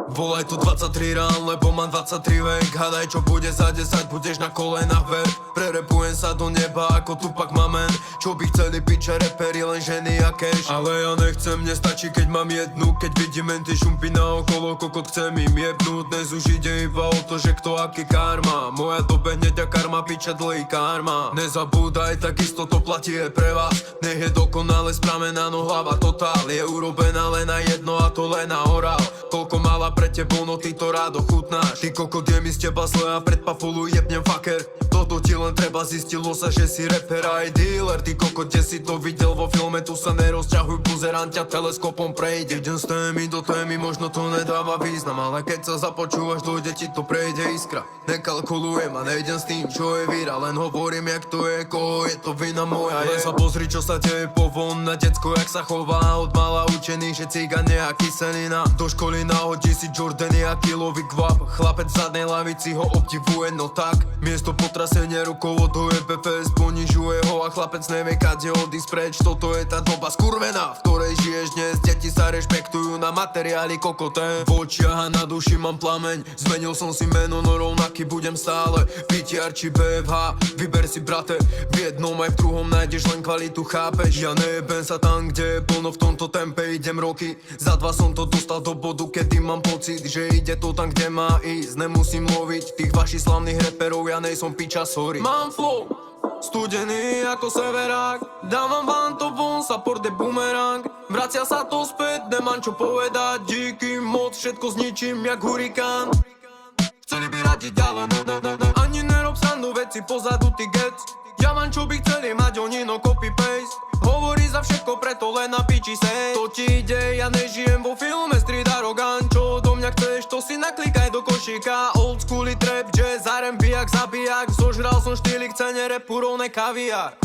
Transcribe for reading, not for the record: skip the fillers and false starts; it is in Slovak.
Volaj to 23 rán, lebo mám 23 vek. Hádaj čo bude za 10, budeš na kolenách ver. Prerepujem sa do neba ako Tupac Mamen. Čo by chceli piče reperi, len ženy a cash. Ale ja nechcem, nestačí keď mám jednu. Keď vidím menty šumpy na okolo, kokot chcem im jebnúť. Dnes už ide iba o to, že kto aký karma. Moja dobehne ťa karma, piče dlhý karma. Nezabúdaj, takisto to platí aj pre vás. Nech je dokonale spramená, no hlava totál. Je urobená len na jedno a to len na orál. Koľko mala pre tebou, no ty to rádo chutnáš. Ty kokot je mi z teba zle a pred papulu jebnem fucker. Toto ti len treba, zistilo sa, že si rapper aj dealer. Ty kokot, kde si to videl vo filme, tu sa nerozťahuj, buzerant ťa teleskopom prejde. Idem z témy do témy, možno to nedáva význam, ale keď sa započúvaš, dojde ti to prejde iskra. Nekalkulujem a nejdem s tým, čo je víra, len hovorím, jak to je, koho je to vina moja. Len sa pozri, čo sa deje povon na decko, jak sa chová. Od mala učený, že cigan je a kyselina. Do školy nahodí si Jordany a kilový kvap. Chlapec v zadnej lavici ho obdivuje, no tak. Miesto potrasenia rukou odhoje PFS, ponižuje ho a chlapec nevie, kade odísť preč. Toto je tá doba skurvená, v ktorej žiješ dnes. Deti sa rešpektujú na materiály kokoté. V očiach a na duši mám plameň. Zmenil som si meno, no rovnaký budem stále. PTR či BFH, vyber si brate. V jednom aj v druhom nájdeš len kvalitu, chápeš? Ja nejebem sa tam, kde je plno, v tomto tempe idem roky. Za 2 som to dostal do bodu, kedy mám pocit, že ide to tam, kde má ísť. Nemusím loviť tých vašich slavných reperov, ja nejsom piča, sorry. Mám flow studený ako severák, dávam vám to von, support je bumerang. Vracia sa to späť, nemám čo povedať. Díky moc, všetko zničím jak hurikán. Chceli by radiť, ale ani nerob srandu, veci pozadu ty gec. Ja mám čo by chceli mať, oni no copy-paste. Hovorí za všetko, preto len na piči sej. To ti ide, ja nežijem vo filme Street Arrogant. Čo do mňa chceš, to si naklikaj do košíka. Old school trap, jazz, R&B jak zabijak. Zožral som štýlik, cene repu rovné kaviár.